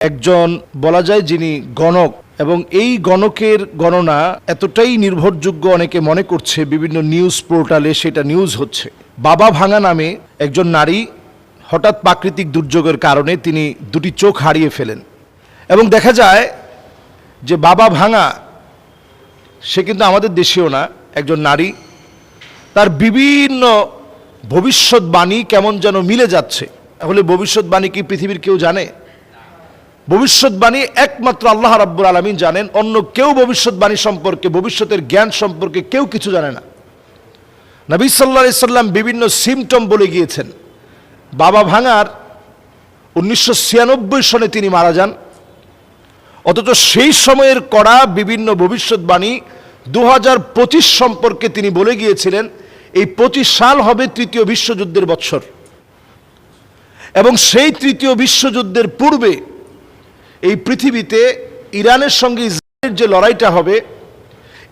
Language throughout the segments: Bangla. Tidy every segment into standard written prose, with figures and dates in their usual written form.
একজন বলা যায় যিনি গণক, এবং এই গণকের গণনা এতটাই নির্ভরযোগ্য অনেকে মনে করছে, বিভিন্ন নিউজ পোর্টালে সেটা নিউজ হচ্ছে। বাবা ভাঙা নামে একজন নারী হঠাৎ প্রাকৃতিক দুর্যোগের কারণে তিনি দুটি চোখ হারিয়ে ফেলেন, এবং দেখা যায় যে বাবা ভাঙা সে কিন্তু আমাদের দেশেও না, একজন নারী, তার বিভিন্ন ভবিষ্যৎবাণী কেমন যেন মিলে যাচ্ছে। তাহলে ভবিষ্যৎবাণী কি পৃথিবীর কেউ জানে? ভবিষ্যৎবাণী একমাত্র আল্লাহ রাব্বুল আলামিন জানেন, অন্য কেউ ভবিষ্যৎবাণী সম্পর্কে, ভবিষ্যতের জ্ঞান সম্পর্কে কেউ কিছু জানে না। নবী সাল্লাল্লাহু আলাইহি সাল্লাম বিভিন্ন সিমটম বলে গিয়েছেন। বাবা ভাঙার 1996 সনে তিনি মারা যান, অথচ সেই সময়ের করা বিভিন্ন ভবিষ্যৎবাণী 2025 সম্পর্কে তিনি বলে গিয়েছিলেন এই 25 সাল হবে তৃতীয় বিশ্বযুদ্ধের বৎসর, এবং সেই তৃতীয় বিশ্বযুদ্ধের পূর্বে এই পৃথিবীতে ইরানের সঙ্গে ইসরায়েলের যে লড়াইটা হবে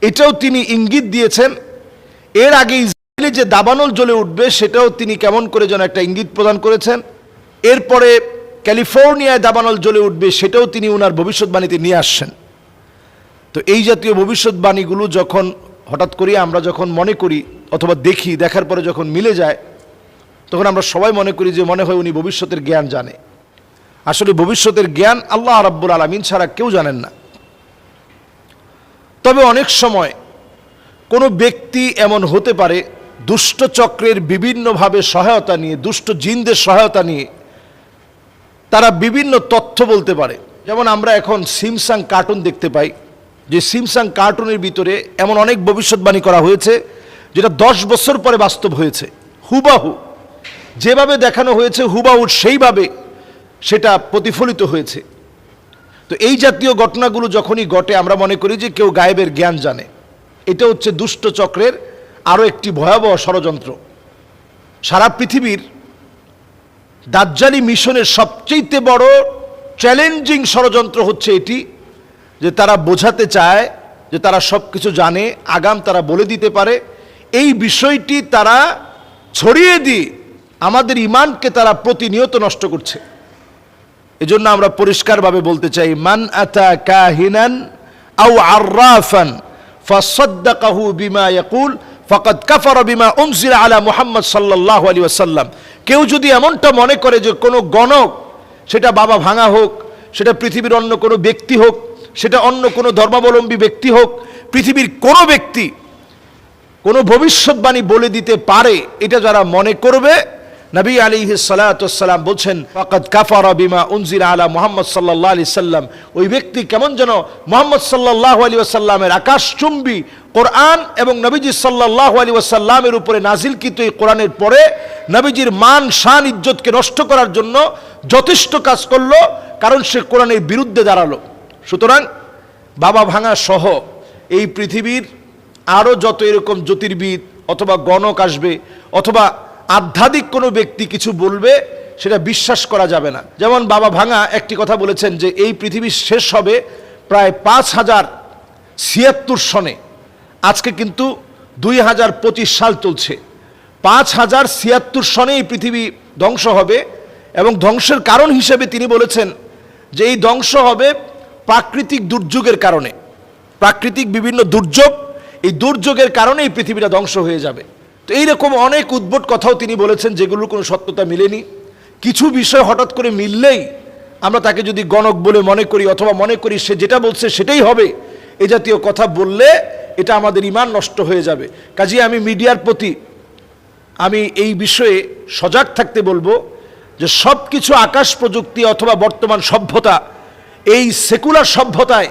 এটাও তিনি ইঙ্গিত দিয়েছেন। এর আগে ইসরায়েলে যে দাবানল জ্বলে উঠবে সেটাও তিনি কেমন করে যেন একটা ইঙ্গিত প্রদান করেছেন। এরপরে ক্যালিফোর্নিয়ায় দাবানল জ্বলে উঠবে সেটাও তিনি ওনার ভবিষ্যৎবাণীতে নিয়ে আসছেন। তো এই জাতীয় ভবিষ্যৎবাণীগুলো যখন হঠাৎ করে আমরা যখন মনে করি অথবা দেখি, দেখার পরে যখন মিলে যায়, তখন আমরা সবাই মনে করি যে মনে হয় উনি ভবিষ্যতের জ্ঞান জানে। আসলে ভবিষ্যতের জ্ঞান আল্লাহ রাব্বুল আলামিন ছাড়া কেউ জানেন না। তবে অনেক সময় কোনো ব্যক্তি এমন হতে পারে দুষ্ট চক্রের বিভিন্নভাবে সহায়তা নিয়ে, দুষ্ট জিনদের সহায়তা নিয়ে তারা বিভিন্ন তথ্য বলতে পারে। যেমন আমরা এখন সিমসাং কার্টুন দেখতে পাই, যে সিমসাং কার্টুনের ভিতরে এমন অনেক ভবিষ্যৎবাণী করা হয়েছে যেটা 10 বছর পরে বাস্তব হয়েছে। হুবাহু যেভাবে দেখানো হয়েছে হুবাহু সেইভাবে সেটা প্রতিফলিত হয়েছে। তো এই জাতীয় ঘটনাগুলো যখনই ঘটে আমরা মনে করি যে কেউ গায়েবের জ্ঞান জানে। এটা হচ্ছে দুষ্ট চক্রের আরও একটি ভয়াবহ ষড়যন্ত্র। সারা পৃথিবীর দাজ্জালি মিশনের সবচেয়ে বড় চ্যালেঞ্জিং ষড়যন্ত্র হচ্ছে এটি, যে তারা বোঝাতে চায় যে তারা সব কিছু জানে, আগাম তারা বলে দিতে পারে। এই বিষয়টি তারা ছড়িয়ে দিয়ে আমাদের ঈমানকে তারা প্রতিনিয়ত নষ্ট করছে। এজন্য আমরা পরিষ্কারভাবে বলতে চাই, মান আতা কাহিনান আও আররাফান ফাসাদ্দাকাহু বিমা ইয়াকুল ফাকাদ কাফারা বিমা উনজিলা আলা মুহাম্মদ সাল্লাল্লাহু আলাইহি ওয়াসাল্লাম। কেউ যদি এমনটা মনে করে যে কোনো গণক, সেটা বাবা ভাঙা হোক, সেটা পৃথিবীর অন্য কোনো ব্যক্তি হোক, সেটা অন্য কোনো ধর্মাবলম্বী ব্যক্তি হোক, পৃথিবীর কোনো ব্যক্তি কোনো ভবিষ্যৎবাণী বলে দিতে পারে, এটা যারা মনে করবে, নবী আলাইহিস সালাতু ওয়াস সালাম বলছেন ফাকাদ কাফারা বিমা উনজিলা আলা মুহাম্মদ সাল্লাল্লাহু আলাইহি সাল্লাম। ওই ব্যক্তি কেমন যেন মুহাম্মদ সাল্লাল্লাহু আলাইহি ওয়াসাল্লামের আকাশচুম্বী কোরআন এবং নবীজি সাল্লাল্লাহু আলাইহি ওয়াসাল্লামের উপরে নাজিলকৃত এই কোরআনের পরে নবীজির মান শান ইজ্জতকে নষ্ট করার জন্য যথেষ্ট কাজ করলো, কারণ সে কোরআনের বিরুদ্ধে দাঁড়ালো। সুতরাং বাবা ভাঙা সহ এই পৃথিবীর আরও যত এরকম জ্যোতির্বিদ অথবা গণক আসবে অথবা আধ্যাত্মিক কোনো ব্যক্তি কিছু বলবে, সেটা বিশ্বাস করা যাবে না। যেমন বাবা ভাঙা একটি কথা বলেছেন যে এই পৃথিবী শেষ হবে প্রায় 5076 সনে। আজকে কিন্তু 2025 সাল চলছে। 5076 সনে এই পৃথিবী ধ্বংস হবে, এবং ধ্বংসের কারণ হিসেবে তিনি বলেছেন যে এই ধ্বংস হবে প্রাকৃতিক দুর্যোগের কারণে। প্রাকৃতিক বিভিন্ন দুর্যোগ, এই দুর্যোগের কারণে এই পৃথিবীটা ধ্বংস হয়ে যাবে। তো এইরকম অনেক উদ্ভট কথাও তিনি বলেছেন যেগুলোর কোনো সত্যতা মিলেনি। কিছু বিষয় হঠাৎ করে মিললেই আমরা তাকে যদি গণক বলে মনে করি অথবা মনে করি সে যেটা বলছে সেটাই হবে, এ জাতীয় কথা বললে এটা আমাদের ঈমান নষ্ট হয়ে যাবে। কাজেই আমি মিডিয়ার প্রতি আমি এই বিষয়ে সজাগ থাকতে বলবো যে সব কিছু আকাশ প্রযুক্তি অথবা বর্তমান সভ্যতা, এই সেকুলার সভ্যতায়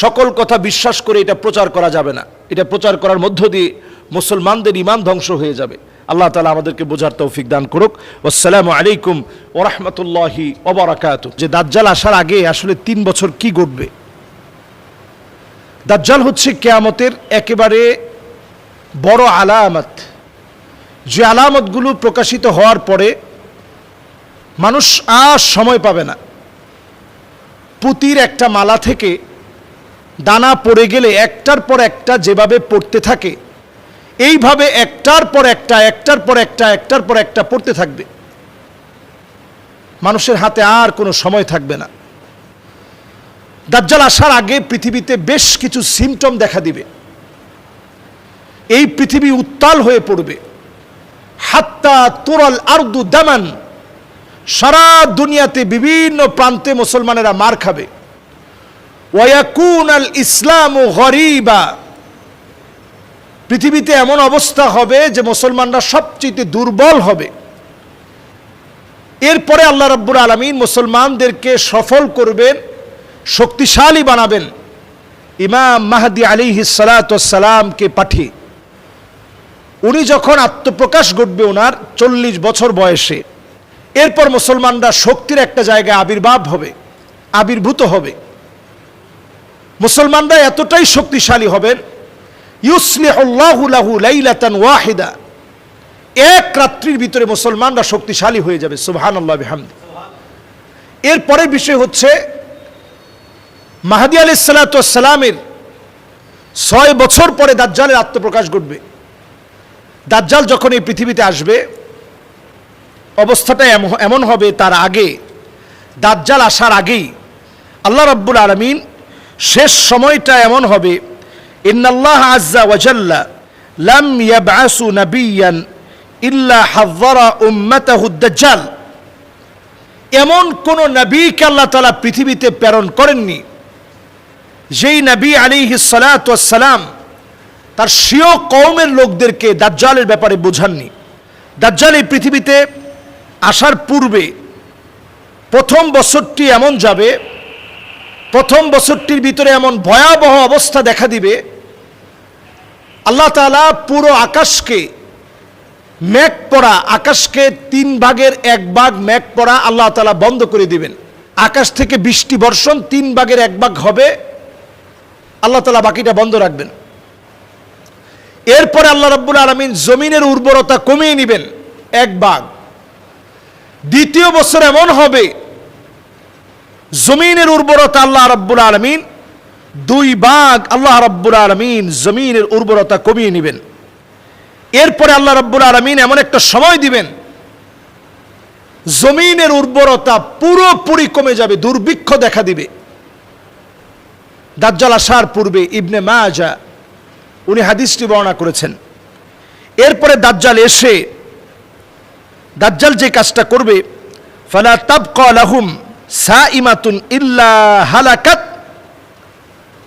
সকল কথা বিশ্বাস করে এটা প্রচার করা যাবে না। এটা প্রচার করার মধ্য দিয়ে মুসলমানদের ঈমান ধ্বংস হয়ে যাবে। আল্লাহ তাআলা আমাদেরকে বোঝার তৌফিক দান করুক। আসসালামু আলাইকুম ওয়া রাহমাতুল্লাহি ওয়া বারাকাতুহু। যে দাজ্জাল আসার আগে আসলে 3 বছর কি ঘটবে? দাজ্জাল হচ্ছে কিয়ামতের একেবারে বড় আলামত, যে আলামতগুলো প্রকাশিত হওয়ার পরে মানুষ আর সময় পাবে না। পুতির একটা মালা থেকে দানা পড়ে গেলে একটার পর একটা যেভাবে পড়তে থাকে, এইভাবে একটার পর একটা একটার পর একটা একটার পর একটা পড়তে থাকবে। মানুষের হাতে আর কোনো সময় থাকবে না। দাজ্জাল আসার আগে পৃথিবীতে বেশ কিছু সিমটম দেখা দিবে। এই পৃথিবী উত্তাল হয়ে পড়বে, হাত্তা তুরাল আরদু দামান, সারা দুনিয়াতে বিভিন্ন প্রান্তে মুসলমানেরা মার খাবে। ওয়ায়াকুন আল ইসলামু গরিবা, পৃথিবীতে এমন অবস্থা হবে যে মুসলমানরা সবচেয়ে দুর্বল হবে। এরপরে আল্লাহ রাব্বুল আলামিন মুসলমানদেরকে সফল করবেন, শক্তিশালী বানাবেন ইমাম মাহদী আলাইহিস সালাতু ওয়াস সালামকে পাঠিয়ে। উনি যখন আত্মপ্রকাশ ঘটবে ওনার 40 বছর বয়সে, এরপর মুসলমানরা শক্তির একটা জায়গায় আবির্ভূত হবে। মুসলমানরা এতটাই শক্তিশালী হবেন, ইউসলিহুল্লাহু লাহু লাইলাতান ওয়াহিদা, এক রাত্রির ভিতরে মুসলমানরা শক্তিশালী হয়ে যাবে। সুবহানাল্লাহ বিহামদি। এরপরের বিষয় হচ্ছে মাহদী আলাইহিস সালাতু ওয়াস সালামের 6 বছর পরে দাজ্জালের আত্মপ্রকাশ ঘটবে। দাজ্জাল যখন এই পৃথিবীতে আসবে, অবস্থাটা এমন হবে, তার আগে দাজ্জাল আসার আগেই আল্লাহ রাব্বুল আলামিন শেষ সময়টা এমন হবে, ইন্নাল্লাহ আযজা ওয়া জাল্লা লাম ইয়াবআসু নাবিয়্যান ইল্লা হাযযারা উম্মাতাহু দাজ্জাল, এমন কোন নবীকে আল্লাহ তাআলা পৃথিবীতে প্রেরণ করেননি যেই নবী আলাইহিস সালাতু ওয়াস সালাম তার স্বীয় কওমের লোকদেরকে দাজ্জালের ব্যাপারে বোঝাননি। দাজ্জাল এই পৃথিবীতে আসার পূর্বে প্রথম বছরটি এমন যাবে, প্রথম বছরটির ভিতরে এমন ভয়াবহ অবস্থা দেখা দিবে, আল্লাহ তাআলা পুরো আকাশকে মেঘ পড়া, আকাশকে 3 ভাগের 1 ভাগ মেঘ পড়া আল্লাহ তাআলা বন্ধ করে দিবেন। আকাশ থেকে বৃষ্টি বর্ষণ 3 ভাগের 1 ভাগ হবে, আল্লাহ তাআলা বাকিটা বন্ধ রাখবেন। এরপরে আল্লাহ রাব্বুল আলামিন জমিনের উর্বরতা কমিয়ে নেবেন 1 ভাগ। দ্বিতীয় বছর এমন হবে জমিনের উর্বরতা আল্লাহ রাব্বুল আলামিন 2 ভাগ, আল্লাহ রাব্বুল আলামিন জমিনের উর্বরতা কমিয়ে নেবেন। এরপরে আল্লাহ রাব্বুল আলামিন এমন একটা সময় দিবেন জমিনের উর্বরতা পুরোপুরি কমে যাবে, দুর্ভিক্ষ দেখা দিবে। দাজ্জাল আসার পূর্বে ইবনে মাজা উনি হাদিসটি বর্ণনা করেছেন। এরপরে দাজ্জাল এসে দাজ্জাল যে কাজটা করবে, ফালা তাবকা লাহুম সাইমাতুন ইল্লা হালাকাত,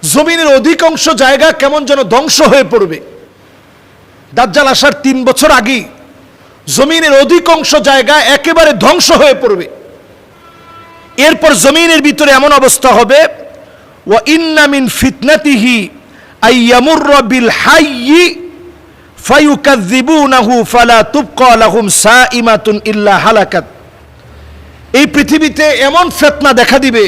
জমিনের অধিকাংশ জায়গা কেমন যেন ধ্বংস হয়ে পড়বে। দাজ্জাল আসার 3 বছর আগেই জমিনের অধিকাংশ জায়গা একেবারে ধ্বংস হয়ে পড়বে। এরপর জমিনের ভিতরে এমন অবস্থা হবে, ওয়া ইন্না মিন ফিতনাতিহি আইয়ামুররা বিল হাইয়্যি ফায়ুকাযযিবুনাহু ফালা তুবকা লাহুম সাইমাতুন ইল্লা হালাকাত, এই পৃথিবীতে এমন ফিতনা দেখা দিবে,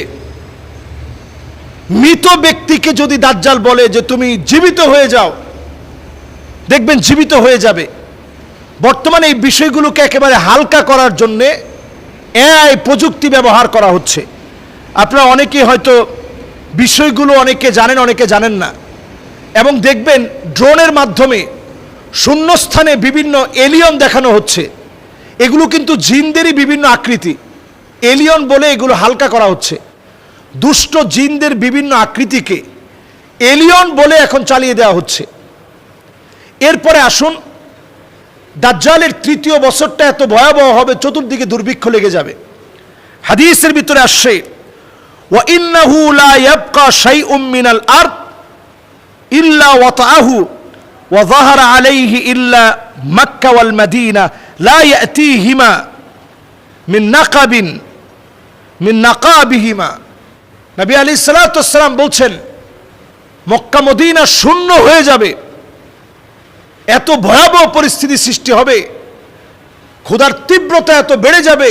মৃত ব্যক্তিকে যদি দাজ্জাল বলে যে তুমি জীবিত হয়ে যাও, দেখবেন জীবিত হয়ে যাবে। বর্তমানে এই বিষয়গুলোকে একেবারে হালকা করার জন্য এআই প্রযুক্তি ব্যবহার করা হচ্ছে। আপনারা অনেকে হয়তো বিষয়গুলো অনেকে জানেন, অনেকে জানেন না। এবং দেখবেন ড্রোনের মাধ্যমে শূন্যস্থানে বিভিন্ন এলিয়ন দেখানো হচ্ছে। এগুলো কিন্তু জিনদেরই বিভিন্ন আকৃতি, এলিয়ন বলে এগুলো হালকা করা হচ্ছে। দুষ্ট জিনদের বিভিন্ন আকৃতিকে এলিয়ন বলে এখন চালিয়ে দেওয়া হচ্ছে। এরপরে আসুন, দাজ্জালের 3য় বছরটা এত ভয়াবহ হবে, চতুর্দিকে দুর্ভিক্ষ লেগে যাবে। হাদিসের ভিতরে আসছে, ওয়া ইন্নাহু লা ইয়াবকা শাইউম মিনাল আরদ ইল্লা ওয়াতাআহু ওয়া যাহারা আলাইহি ইল্লা মক্কা ওয়াল মদিনা লা ইয়াতিহিমা মিন নাকাবিহিমা। নবী আলাইহিস সালাতু ওয়াস সালাম বলছেন, মক্কা মদিনা শূন্য হয়ে যাবে, এত ভয়াবহ পরিস্থিতি সৃষ্টি হবে, ক্ষুধার তীব্রতা এত বেড়ে যাবে,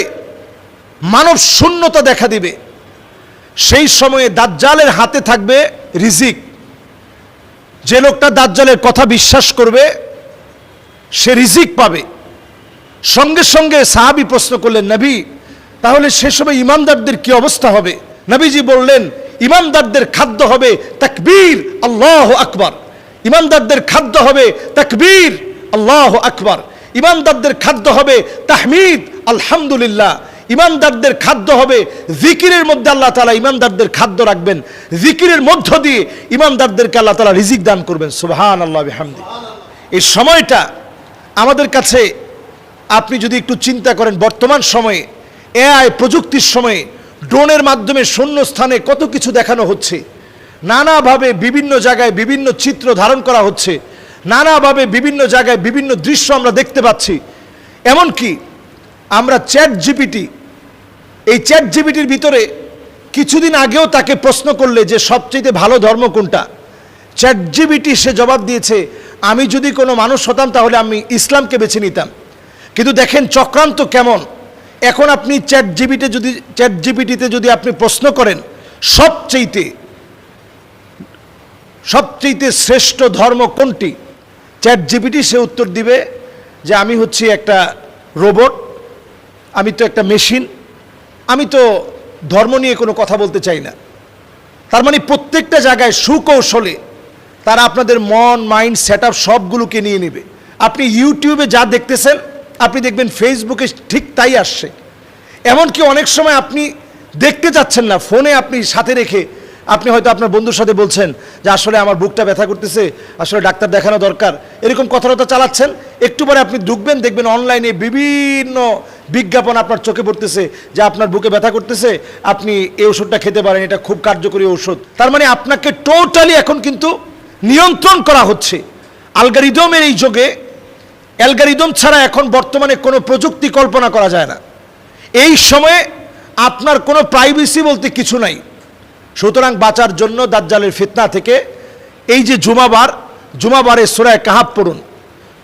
মানব শূন্যতা দেখা দিবে। সেই সময়ে দাজ্জালের হাতে থাকবে রিজিক। যে লোকটা দাজ্জালের কথা বিশ্বাস করবে সে রিজিক পাবে। সঙ্গে সঙ্গে সাহাবী প্রশ্ন করলেন, নবী তাহলে সে সময় ইমানদারদের কি অবস্থা হবে? নবীজি বললেন, ইমানদারদের খাদ্য হবে তাকবীর আল্লাহু আকবার, ইমানদারদের খাদ্য হবে তাকবীর আল্লাহু আকবার, ইমানদারদের খাদ্য হবে তাহমিদ আলহামদুলিল্লাহ, ইমানদারদের খাদ্য হবে জিকিরের মধ্যে। আল্লাহ তাআলা ইমানদারদের খাদ্য রাখবেন, জিকিরের মধ্য দিয়ে ইমানদারদেরকে আল্লাহ তাআলা রিজিক দান করবেন। সুবহানাল্লাহ বিহামদি। এই সময়টা আমাদের কাছে, আপনি যদি একটু চিন্তা করেন, বর্তমান সময়ে এআই প্রযুক্তির সময়ে ড্রোনের মাধ্যমে শূন্য স্থানে কত কিছু দেখানো হচ্ছে, নানাভাবে বিভিন্ন জায়গায় বিভিন্ন চিত্র ধারণ করা হচ্ছে, নানাভাবে বিভিন্ন জায়গায় বিভিন্ন দৃশ্য আমরা দেখতে পাচ্ছি। এমনকি আমরা চ্যাট জিপিটি, এই চ্যাট জিপিটির ভিতরে কিছুদিন আগেও তাকে প্রশ্ন করলে যে সবচেয়ে ভালো ধর্ম কোনটা, চ্যাট জিপিটি সে জবাব দিয়েছে, আমি যদি কোনো মানুষ হতাম তাহলে আমি ইসলামকে বেছে নিতাম। কিন্তু দেখেন চক্রান্ত কেমন। এখন আপনি চ্যাট জিপিটিতে যদি আপনি প্রশ্ন করেন সবচেয়ে শ্রেষ্ঠ ধর্ম কোনটি, চ্যাট জিপিটি সে উত্তর দিবে যে আমি হচ্ছি একটা রোবট, আমি তো একটা মেশিন, আমি তো ধর্ম নিয়ে কোনো কথা বলতে চাই না। তার মানে প্রত্যেকটা জায়গায় সুকৌশলে তারা আপনাদের মন, মাইন্ড, সেট আপ সবগুলোকে নিয়ে নেবে। আপনি ইউটিউবে যা দেখতেছেন আপনি দেখবেন ফেসবুকে ঠিক তাই আসছে। এমনকি অনেক সময় আপনি দেখতে চাচ্ছেন না, ফোনে আপনি সাথে রেখে আপনি হয়তো আপনার বন্ধুর সাথে বলছেন যে আসলে আমার বুকটা ব্যথা করতেছে, আসলে ডাক্তার দেখানো দরকার, এরকম কথাবার্তা চালাচ্ছেন। একটু পরে আপনি ঢুকবেন, দেখবেন অনলাইনে বিভিন্ন বিজ্ঞাপন আপনার চোখে পড়তেছে যে আপনার বুকে ব্যথা করতেছে, আপনি এই ওষুধটা খেতে পারেন, এটা খুব কার্যকরী ঔষধ। তার মানে আপনাকে টোটালি এখন কিন্তু নিয়ন্ত্রণ করা হচ্ছে অ্যালগরিদমের এই যুগে। অ্যালগরিদম ছাড়া এখন বর্তমানে কোনো প্রযুক্তি কল্পনা করা যায় না। এই সময়ে আপনার কোনো প্রাইভেসি বলতে কিছু নাই। সুতরাং বাঁচার জন্য দাজ্জালের ফিতনা থেকে এই যে জুমাবারে সূরা কাহাফ পড়ুন,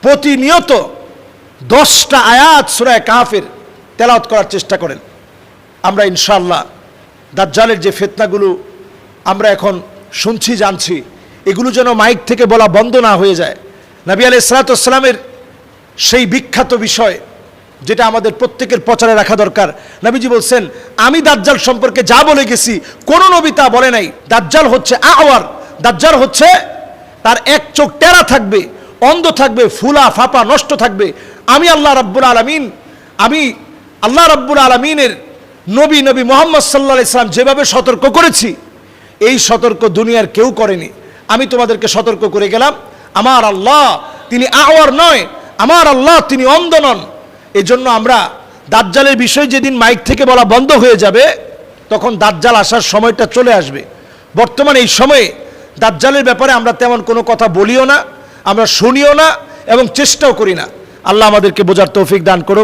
প্রতিনিয়ত 10টা আয়াত সূরা কাহাফের তেলাওয়াত করার চেষ্টা করেন। আমরা ইনশাআল্লাহ দাজ্জালের যে ফিতনাগুলো আমরা এখন শুনছি, জানছি, এগুলো যেন মাইক থেকে বলা বন্ধ না হয়ে যায়। নবী আলাইহিস সালাতু ওয়াস সালামের সেই বিখ্যাত বিষয় যেটা আমাদের প্রত্যেকের প্রচারে রাখা দরকার। নবীজি বলছেন, আমি দাজ্জাল সম্পর্কে যা বলে গেছি কোন নবী তা বলে নাই। দাজ্জাল হচ্ছে আওয়ার, দাজ্জাল হচ্ছে তার এক চোখ টেরা থাকবে, অন্ধ থাকবে, ফুলা ফাপা নষ্ট থাকবে। আমি আল্লাহ রাব্বুল আলামিনের নবী মুহাম্মদ সাল্লাল্লাহু আলাইহি সাল্লাম যেভাবে সতর্ক করেছি, এই সতর্ক দুনিয়ার কেউ করেনি। আমি তোমাদেরকে সতর্ক করে গেলাম। আমার আল্লাহ তিনি আওয়ার নয়, আমার আল্লাহ তিনি অন্ধ নন। এই জন্য আমরা দাজ্জালের বিষয় যেদিন মাইক থেকে বলা বন্ধ হয়ে যাবে, তখন দাজ্জাল আসার সময়টা চলে আসবে। বর্তমানে এই সময়ে দাজ্জালের ব্যাপারে আমরা তেমন কোনো কথা বলিও না, আমরা শুনিও না এবং চেষ্টাও করি না। আল্লাহ আমাদেরকে বোঝার তৌফিক দান করুক।